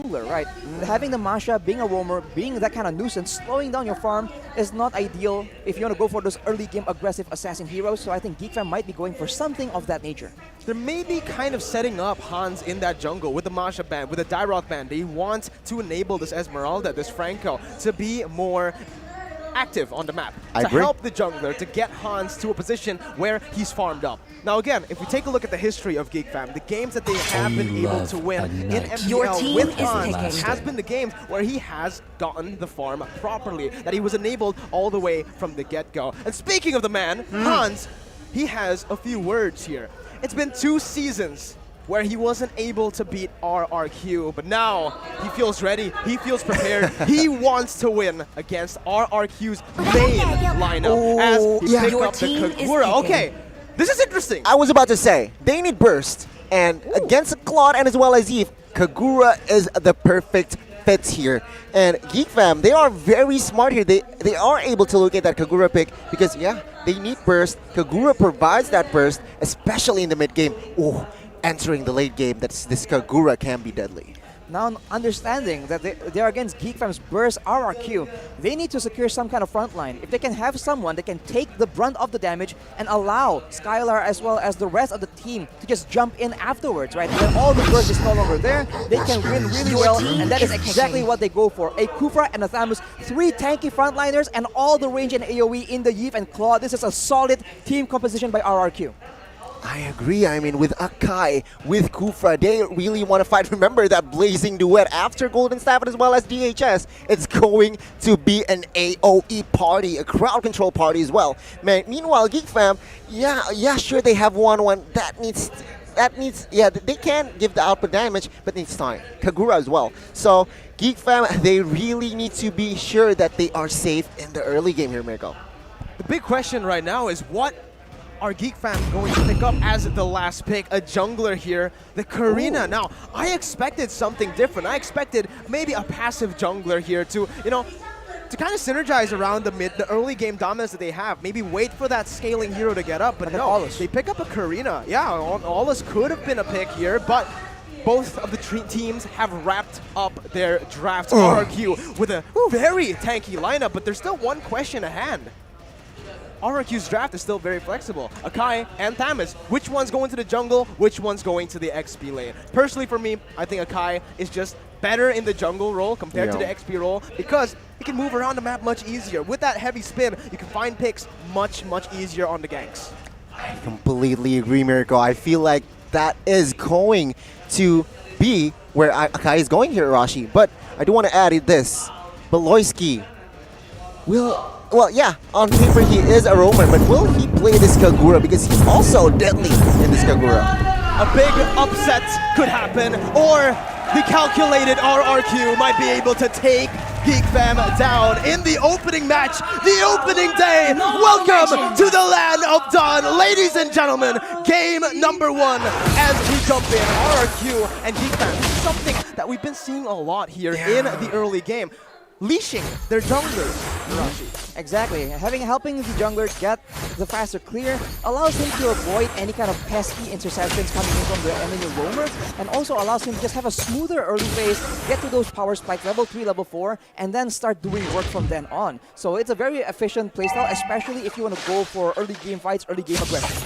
jungler, right? Having the Masha, being a roamer, being that kind of nuisance, slowing down your farm is not ideal if you want to go for those early game aggressive assassin heroes. So I think GeekFam might be going for something of that nature. They're maybe kind of setting up Hans in that jungle with the Masha ban, with the Dairoth ban. They want to enable this Esmeralda, this Franco, to be more active on the map, to help the jungler, to get Hans to a position where he's farmed up. Now again, if we take a look at the history of GeekFam, the games that they have been able to win in MPL with Hans has been the games where he has gotten the farm properly, that he was enabled all the way from the get-go. And speaking of the man, Hans, he has a few words here. It's been 2 seasons where he wasn't able to beat RRQ, but now he feels ready, he feels prepared, he wants to win against RRQ's main lineup as he picked up the Kagura. Okay, this is interesting. I was about to say, they need burst, and against Claude and as well as Eve, Kagura is the perfect fit here. And GeekFam, they are very smart here. They are able to look at that Kagura pick because, yeah, they need burst. Kagura provides that burst, especially in the mid game. Ooh. Entering the late game, this Kagura can be deadly. Now understanding that they're against GeekFam's burst RRQ, they need to secure some kind of front line. If they can have someone that can take the brunt of the damage and allow Skylar as well as the rest of the team to just jump in afterwards, right? When all the burst is no longer there, they can win really well, and that is exactly what they go for. A Kufra and a Thamus, 3 tanky frontliners, and all the range and AoE in the Eve and Claw. This is a solid team composition by RRQ. I agree. I mean, with Akai, with Kufra, they really want to fight. Remember that blazing duet after Golden Staff as well as DHS. It's going to be an AoE party, a crowd control party as well. Man, meanwhile, GeekFam, yeah, sure, they have 1-1. Yeah, they can give the output damage, but it needs time. Kagura as well. So, GeekFam, they really need to be sure that they are safe in the early game here, Mirko. The big question right now is what are GeekFam going to pick up as the last pick? A jungler here, the Karina. Now, I expected something different. I expected maybe a passive jungler here to, you know, to kind of synergize around the early game dominance that they have. Maybe wait for that scaling hero to get up, but no, they pick up a Karina. Yeah, Aulus could have been a pick here, but both of the teams have wrapped up their drafts. RRQ with a very tanky lineup, but there's still one question at hand. RRQ's draft is still very flexible. Akai and Thamus, which one's going to the jungle, which one's going to the XP lane? Personally for me, I think Akai is just better in the jungle role compared to the XP role because he can move around the map much easier. With that heavy spin, you can find picks much easier on the ganks. I completely agree, Mirko. I feel like that is going to be where Akai is going here, Rashi. But I do want to add this. Beloyski will... Well, yeah, on paper he is a roamer, but will he play this Kagura? Because he's also deadly in this Kagura. A big upset could happen, or the calculated RRQ might be able to take GeekFam down in the opening match, the opening day. Welcome to the land of Dawn, ladies and gentlemen. Game number 1 as we jump in. RRQ and GeekFam. This is something that we've been seeing a lot here in the early game. Leashing their junglers. Exactly. Helping the jungler get the faster clear allows him to avoid any kind of pesky interceptions coming in from the enemy roamer, and also allows him to just have a smoother early phase, get to those power spikes, level 3, level 4, and then start doing work from then on. So it's a very efficient playstyle, especially if you want to go for early game fights, early game aggression.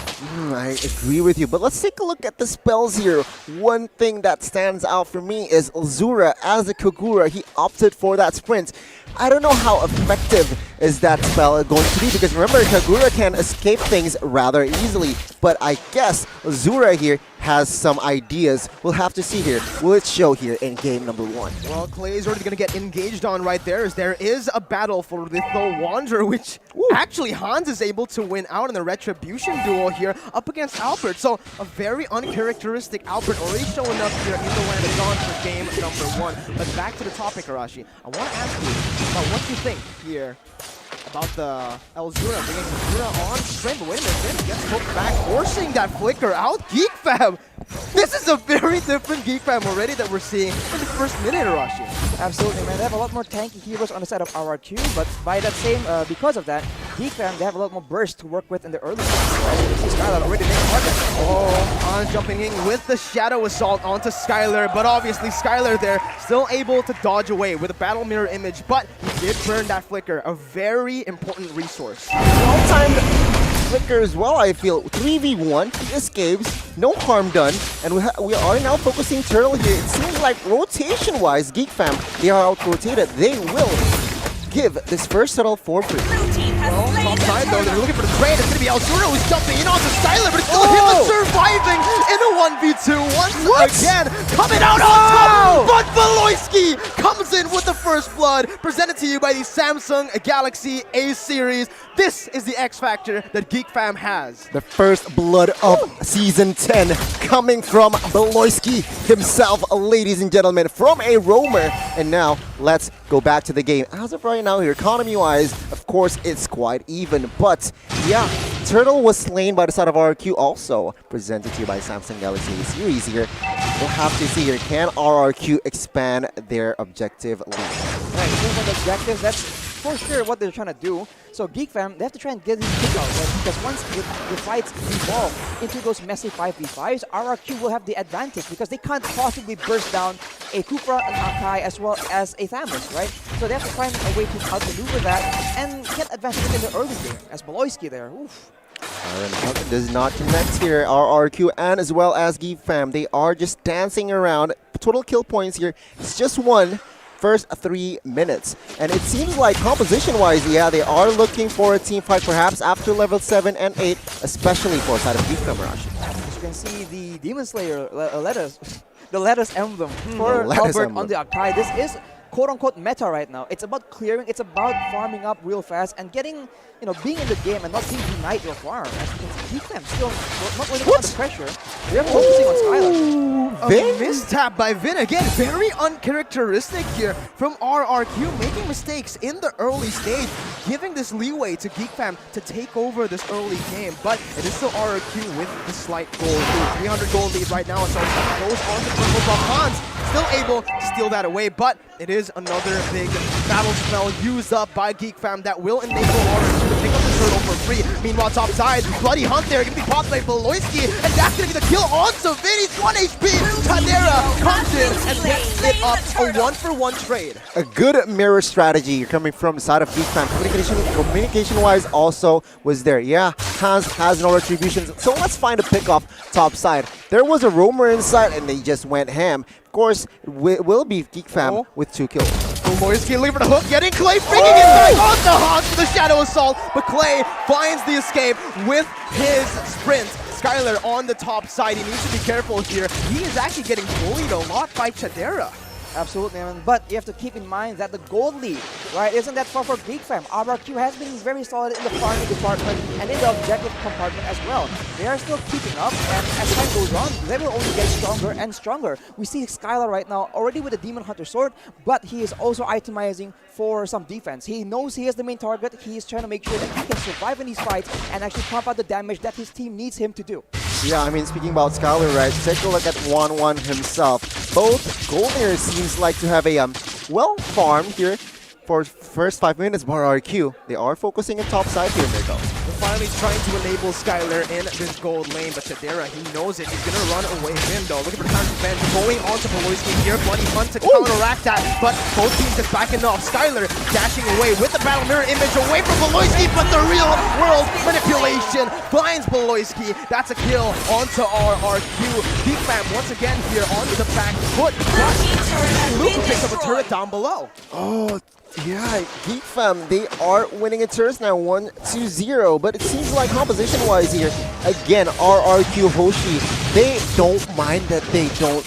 I agree with you, but let's take a look at the spells here. One thing that stands out for me is Azura as a Kagura. He opted for that sprint. I don't know how effective is that spell going to be, because remember, Kagura can escape things rather easily, but I guess Azura here has some ideas. We'll have to see here. Will it show here in game number 1? Well, Clay is already going to get engaged on right there, as there is a battle for the Wanderer, which actually Hans is able to win out in the Retribution duel here up against Albert. So a very uncharacteristic Albert already showing up here in the land of Dawn for game number 1. But back to the topic, Arashi. I want to ask you about what you think here about the Elzura bringing Kagura on sprint. But wait a minute, then gets hooked back, forcing that flicker out. GeekFam! This is a very different GeekFam already that we're seeing in the first minute, Arashi. Absolutely, man. They have a lot more tanky heroes on the side of RRQ, but by that same, because of that, GEEKFAM, they have a lot more burst to work with in the early stages. Right? You see Skylar already making target. Oh, on jumping in with the Shadow Assault onto Skylar, but obviously Skylar there still able to dodge away with a Battle Mirror image, but he did burn that Flicker, a very important resource. Well-timed Flicker as well, I feel. 3v1, he escapes, no harm done, and we are now focusing Turtle here. It seems like rotation-wise, GEEKFAM, they are out-rotated. They will give this first Turtle for free. Top side though, they're looking for the trade. It's going to be Alzura who's jumping in onto Skylar, but it's still him surviving in a 1v2 once again. Coming out on top, but Valoisky comes in with the first blood. Presented to you by the Samsung Galaxy A series. This is the X Factor that GEEKFAM has. The first blood of Season 10 coming from Valoisky himself, ladies and gentlemen, from a roamer. And now, let's go back to the game. As of right now here, economy-wise, of course, it's quite even. But, yeah, Turtle was slain by the side of RRQ, also presented to you by Samsung Galaxy A series here. We'll have to see here, can RRQ expand their objective lead? Right, in terms of the objectives, that's for sure what they're trying to do. So GEEKFAM, they have to try and get his kick out, right? Because once the fights evolve into those messy 5v5s, RRQ will have the advantage because they can't possibly burst down a Kufra, an Akai, as well as a Thamus, right? So they have to find a way to outmaneuver that and get advantage in the early game, as Valoisky there. Oof. Alright, does not connect here. RRQ and as well as GEEKFAM, they are just dancing around. Total kill points here, it's just one. First 3 minutes. And it seems like composition-wise, yeah, they are looking for a team fight perhaps after level 7 and 8, especially for side of GEEKFAM Rush. As you can see, the Demon Slayer the lettuce emblem for Albert on the Akai. This is quote-unquote meta right now. It's about clearing, it's about farming up real fast and getting, you know, being in the game and not being denied your farm. As you can see, GEEKFAM still not really under pressure. They're focusing on Skylar. A mistap by Vin. Again, very uncharacteristic here from RRQ, making mistakes in the early stage, giving this leeway to GEEKFAM to take over this early game. But it is still RRQ with the slight goal lead. 300 gold lead right now, and so it goes on to Purple Buff. Hans still able to steal that away, but it is another big battle spell used up by GEEKFAM that will enable RRQ to pick up the turtle for free. Meanwhile, top side, Bloody Hunt there, going to be popped by Valoisky, and that's going to be the kill onto Vin. He's 1 HP. Tadera comes in and picks it up. A 1-for-1 trade. A good mirror strategy coming from the side of GEEKFAM. Communication-wise also was there. Yeah, Hans has no retributions. So let's find a pick off top side. There was a roamer inside and they just went ham. Of course, it will be GEEKFAM with 2 kills. Valoisky looking for the hook, getting Clay freaking inside onto Hans for the Shadow Assault, but Clay finds the escape with his sprint. Skylar on the top side, he needs to be careful here. He is actually getting bullied a lot by Chadera. Absolutely, man. But you have to keep in mind that the gold lead, right, isn't that far for GEEKFAM. RRQ has been very solid in the farming department and in the objective compartment as well. They are still keeping up, and as time goes on, they will only get stronger and stronger. We see Skylar right now already with the Demon Hunter sword, but he is also itemizing for some defense. He knows he is the main target. He is trying to make sure that he can survive in these fights and actually pump out the damage that his team needs him to do. Yeah, I mean, speaking about Skylar, right, take a look at 1-1 himself. Both golders seems like to have a, well farmed here for first 5 minutes, but RRQ, they are focusing on top side here, Mirko. They're finally trying to enable Skylar in this gold lane, but Chadera, he knows it. He's going to run away with him, though. Looking for the time to bend, going on to Valoisky here. Bloody Hunt to counteract that, but both teams just backing off. Skylar dashing away with the Battle Mirror image away from Valoisky, but the real world manipulation finds Valoisky. That's a kill onto RRQ. GEEKFAM once again here onto the back foot, but Luke picks up a turret down below. Oh, yeah, GEEKFAM, they are winning a turns now, 1-0, but it seems like composition-wise here, again, RRQ Hoshi, they don't mind that they don't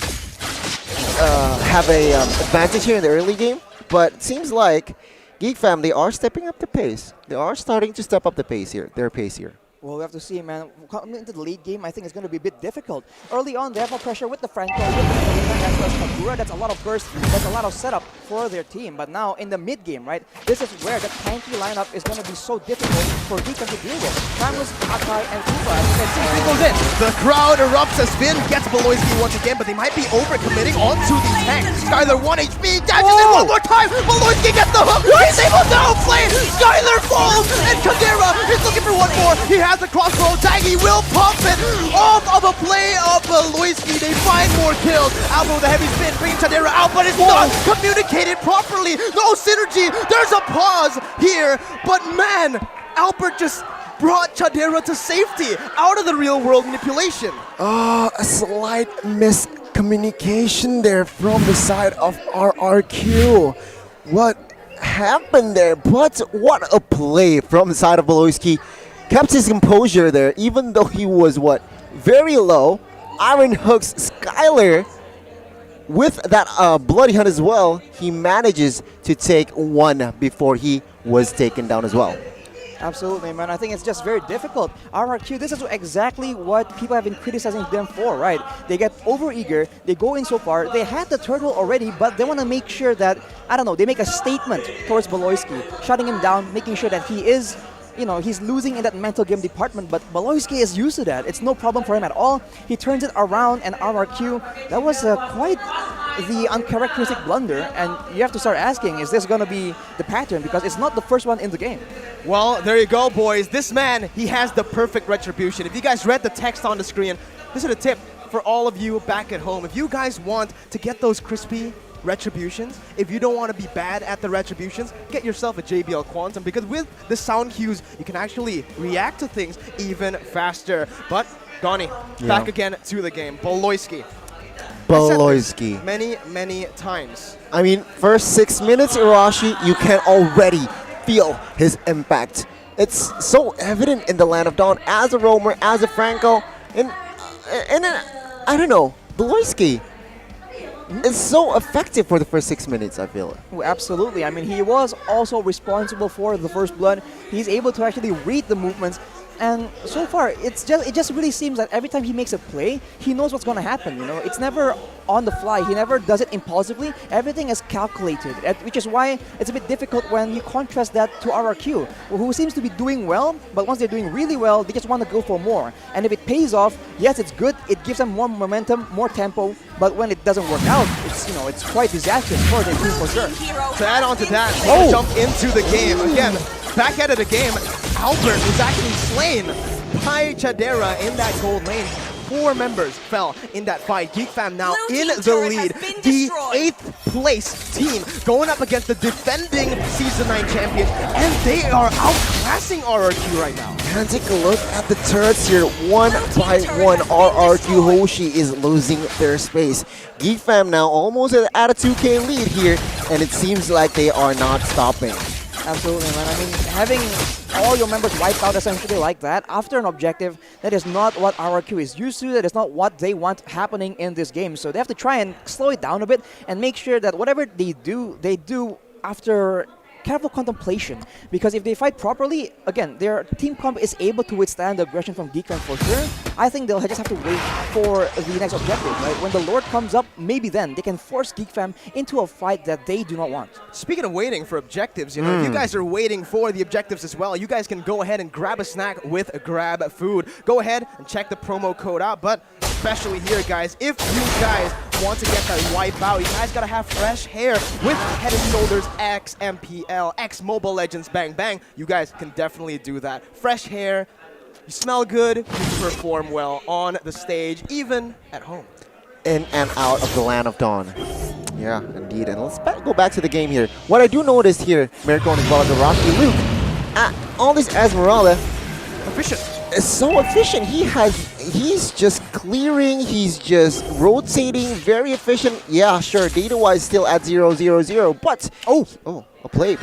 have a advantage here in the early game, but it seems like GEEKFAM, they are stepping up the pace. They are starting to step up the pace here, their pace here. Well, we have to see, man. Coming into the late game, I think it's going to be a bit difficult. Early on, they have no pressure with the Franco, with the Karina, as well as Kagura. That's a lot of burst, that's a lot of setup for their team. But now, in the mid game, right, this is where the tanky lineup is going to be so difficult for GEEKFAM to deal with. Tramus, Akai, and Kufa, as you can see. He goes in. The crowd erupts as Finn gets Beloyski once again, but they might be overcommitting onto the tank. Skylar 1 HP, dashes in one more time. Beloyski gets the hook. He's able to outplay. Skylar falls, and Kadira is looking for one more. He has the crossbow. Daggy will pump it off of a play of Beloyski. They find more kills. Alpha with a heavy spin, bringing Kadira out, but it's not communicated properly. No synergy. There's a pause here, but man, Albert just brought Chadera to safety out of the real world manipulation. A slight miscommunication there from the side of RRQ. What happened there? But what a play from the side of Beloyski. Kept his composure there, even though he was, very low. Iron hooks Skylar with that Bloody Hunt as well. He manages to take one before he was taken down as well. Absolutely, man. I think it's just very difficult. RRQ, this is exactly what people have been criticizing them for, right? They get over-eager, they go in so far, they had the turtle already, but they want to make sure that, I don't know, they make a statement towards Beloyski, shutting him down, making sure that he is, you know, he's losing in that mental game department, but Beloyski is used to that. It's no problem for him at all. He turns it around, and RRQ, that was quite the uncharacteristic blunder, and you have to start asking, is this going to be the pattern? Because it's not the first one in the game. Well, there you go, boys. This man, he has the perfect retribution. If you guys read the text on the screen, this is a tip for all of you back at home. If you guys want to get those crispy retributions, if you don't want to be bad at the retributions, get yourself a JBL Quantum, because with the sound cues, you can actually react to things even faster. But, Donnie, back again to the game. Beloyski. Many times. I mean, first 6 minutes, Irashi, you can already feel his impact. It's so evident in the Land of Dawn as a roamer, as a Franco, and I don't know, Beloyski is so effective for the first 6 minutes, I feel. Well, absolutely. I mean, he was also responsible for the first blood. He's able to actually read the movements. And so far, it just really seems that every time he makes a play, he knows what's going to happen. You know, it's never on the fly. He never does it impulsively. Everything is calculated, which is why it's a bit difficult when you contrast that to RRQ, who seems to be doing well, but once they're doing really well, they just want to go for more. And if it pays off, yes, it's good. It gives them more momentum, more tempo. But when it doesn't work out, it's quite disastrous for their team for sure. To add on to that, they jump into the game again. Back out of the game, Albert was actually slain by Chadera in that gold lane. 4 members fell in that fight. GEEKFAM now in the lead. The 8th place team going up against the defending Season 9 champions, and they are outclassing RRQ right now. And take a look at the turrets here. One by one, RRQ Hoshi is losing their space. GEEKFAM now almost at a 2K lead here, and it seems like they are not stopping. Absolutely, man. I mean, having all your members wiped out essentially like that after an objective, that is not what RRQ is used to. That is not what they want happening in this game. So they have to try and slow it down a bit and make sure that whatever they do after careful contemplation, because if they fight properly, again, their team comp is able to withstand the aggression from GEEKFAM for sure. I think they'll just have to wait for the next objective, right? When the Lord comes up, maybe then they can force GEEKFAM into a fight that they do not want. Speaking of waiting for objectives, you know, if you guys are waiting for the objectives as well, you guys can go ahead and grab a snack with Grab Food. Go ahead and check the promo code out, but especially here, guys, if you guys want to get that wipe out, you guys gotta have fresh hair with Head & Shoulders X MPL X Mobile Legends Bang Bang. You guys can definitely do that. Fresh hair, you smell good, you perform well on the stage, even at home. In and out of the Land of Dawn. Yeah, indeed. And let's go back to the game here. What I do notice here, Miracone as well as Irashi, Luke, all this Esmeralda, Efficient. is so efficient. He's just clearing, he's just rotating, very efficient. Yeah, sure, data-wise still at 0-0-0, but a play.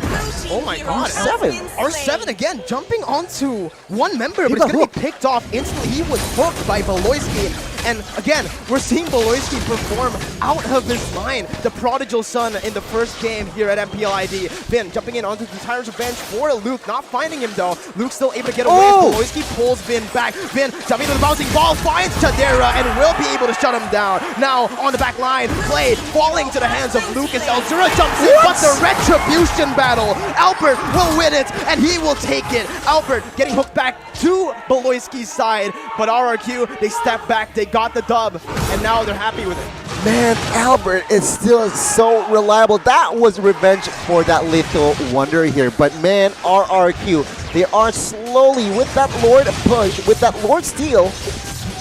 Oh my god. R7. R7 again, jumping onto one member, but it's going to be picked off instantly. He was hooked by Beloyski. And again, we're seeing Beloyski perform out of his mind. The prodigal son in the first game here at MPL ID. Vin jumping in onto the Tyrant's Revenge for Luke, not finding him though. Luke's still able to get away. Beloyski pulls Vin back. Vin jumping to the bouncing ball, finds Tadera and will be able to shut him down. Now on the back line, Clay falling to the hands of Lucas. Elzura jumps in, but the retribution battle. Albert will win it, and he will take it. Albert getting hooked back to Beloyski's side, but RRQ, they step back, they got the dub, and now they're happy with it. Man, Albert is still so reliable. That was revenge for that Lethal Wonder here. But man, RRQ, they are slowly, with that Lord push, with that Lord steal,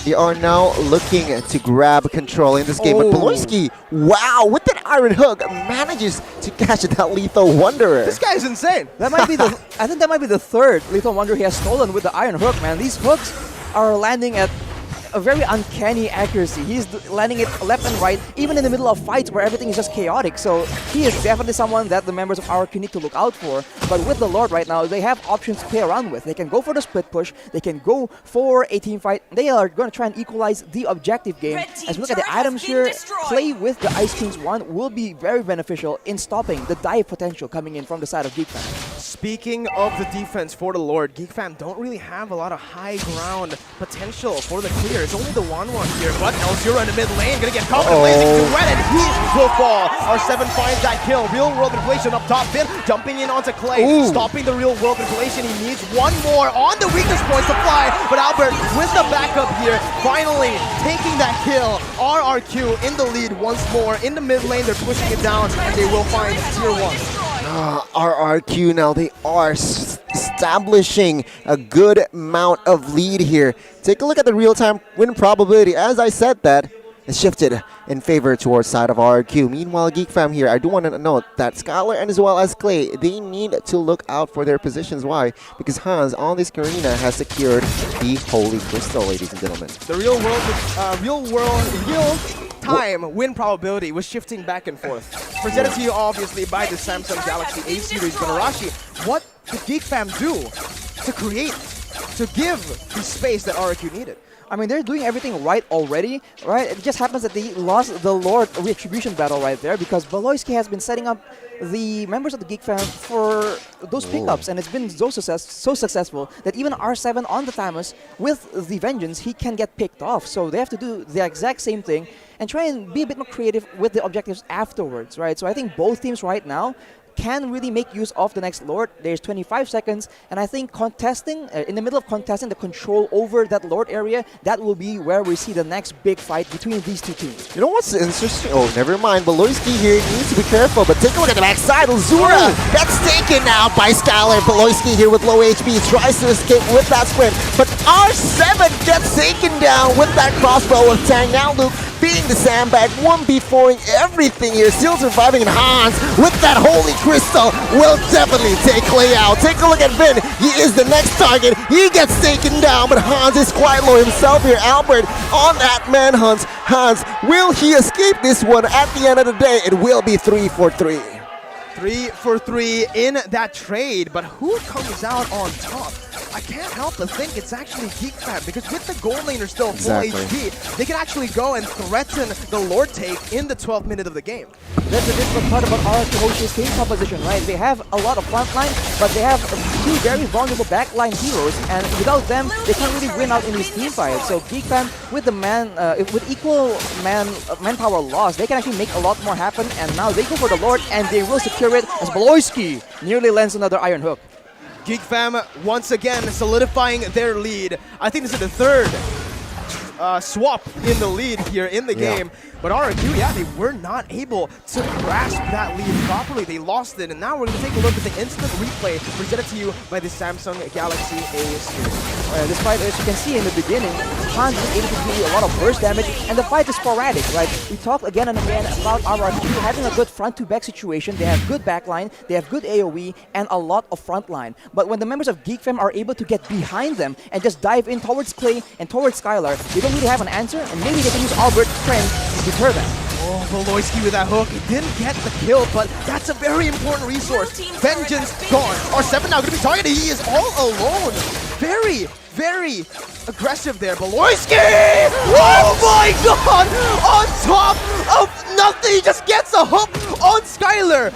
they are now looking to grab control in this game. But Beloyski, wow, with that Iron Hook, manages to catch that Lethal Wanderer. This guy's insane. That might be the. I think that might be the third Lethal Wonder he has stolen with the Iron Hook, man. These hooks are landing at a very uncanny accuracy. He's landing it left and right, even in the middle of fights where everything is just chaotic. So he is definitely someone that the members of RRQ need to look out for. But with the Lord right now, they have options to play around with. They can go for the split push. They can go for a team fight. They are going to try and equalize the objective game. As we look at the items here, play with the Ice Kings 1 will be very beneficial in stopping the dive potential coming in from the side of GEEKFAM. Speaking of the defense for the Lord, GEEKFAM don't really have a lot of high ground potential for the clear. It's only the 1-1 here, but Elzura in the mid lane, gonna get caught with a blazing duet, and he will fall. R7 finds that kill. Real world inflation up top. Vin jumping in onto Clay, stopping the real world inflation. He needs one more on the weakness points to fly, but Albert with the backup here, finally taking that kill. RRQ in the lead once more. In the mid lane, they're pushing it down, and they will find tier 1. RRQ now, they are establishing a good amount of lead here. Take a look at the real-time win probability. As I said that, it's shifted in favor towards side of RRQ. Meanwhile, GEEKFAM here, I do want to note that Skylar and as well as Clay, they need to look out for their positions. Why? Because Hans on this Karina has secured the Holy Crystal, ladies and gentlemen. The real-time win probability was shifting back and forth. Presented to you obviously by the Samsung Galaxy A series Gunarashi. What did GEEKFAM do to create, to give the space that RRQ needed? I mean, they're doing everything right already, right? It just happens that they lost the Lord Retribution battle right there because Beloyski has been setting up the members of the GEEKFAM for those pickups, and it's been so successful that even R7 on the Thamus with the Vengeance, he can get picked off. So they have to do the exact same thing and try and be a bit more creative with the objectives afterwards, right? So I think both teams right now can really make use of the next Lord. There's 25 seconds, and I think contesting, in the middle of contesting the control over that Lord area, that will be where we see the next big fight between these two teams. You know what's interesting? Oh, never mind. Beloyski here needs to be careful, but take a look at the backside. Elzura gets taken now by Skylar. Beloyski here with low HP tries to escape with that sprint, but R7 gets taken down with that crossbow of Tang. Now Luke being the sandbag, 1v4ing everything here, still surviving, and Hans with that Holy Crystal will definitely take Clay out. Take a look at Vin, he is the next target, he gets taken down, but Hans is quite low himself here. Albert on that manhunt. Hans, will he escape this one? At the end of the day, it will be 3 for 3. 3 for 3 in that trade, but who comes out on top? I can't help but think it's actually GEEKFAM, because with the gold laner still full HP, they can actually go and threaten the Lord take in the 12th minute of the game. That's the difficult part about RRQ Hoshi's team composition, right? They have a lot of frontline, but they have two very vulnerable backline heroes, and without them, they can't really win out in these team fights. So GEEKFAM, with the with equal manpower loss, they can actually make a lot more happen, and now they go for the Lord, and they will secure it as Beloyski nearly lands another Iron Hook. GEEKFAM once again solidifying their lead. I think this is the third swap in the lead here in the game. But RRQ, yeah, they were not able to grasp that lead properly. They lost it, and now we're going to take a look at the instant replay presented to you by the Samsung Galaxy A series. Despite, as you can see in the beginning, Hans is able to do a lot of burst damage, and the fight is sporadic, right? We talk again and again about RRQ having a good front-to-back situation. They have good backline, they have good AoE, and a lot of frontline. But when the members of GEEKFAM are able to get behind them and just dive in towards Clay and towards Skylar, they don't really have an answer, and maybe they can use Albert's strength to deter them. Oh, Beloyski with that hook. He didn't get the kill, but that's a very important resource. Vengeance gone. R7 now going to be targeted. He is all alone. Very very aggressive there. Beloyski! Oh my god! On top of nothing, he just gets a hook on Skylar.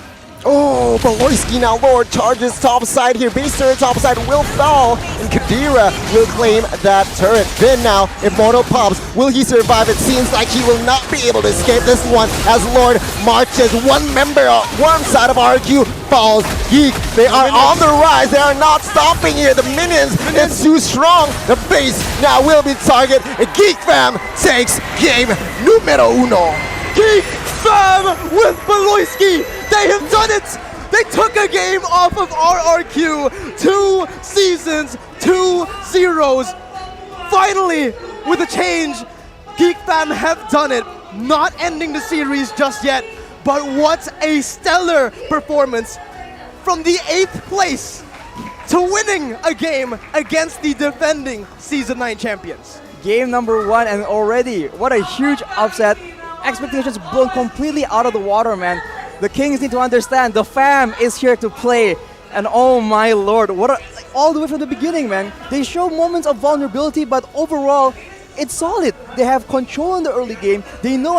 Oh, Beloyski now Lord charges top side here. Base turret top side will fall, and Kadira will claim that turret. Then now, if Mono pops, will he survive? It seems like he will not be able to escape this one as Lord marches. One member on one side of RRQ falls. Geek, they are on the rise. They are not stopping here. The minions, it's too strong. The base now will be target. GEEKFAM takes game numero uno. GEEKFAM with Beloyski! They have done it! They took a game off of RRQ. 2 seasons, 2 zeros. Finally, with a change, GEEKFAM have done it. Not ending the series just yet, but what a stellar performance from the 8th place to winning a game against the defending Season 9 champions. Game number 1, and already, what a huge upset. Expectations blown completely out of the water, man. The Kings need to understand the fam is here to play. And oh my lord, all the way from the beginning, man. They show moments of vulnerability, but overall, it's solid. They have control in the early game. They know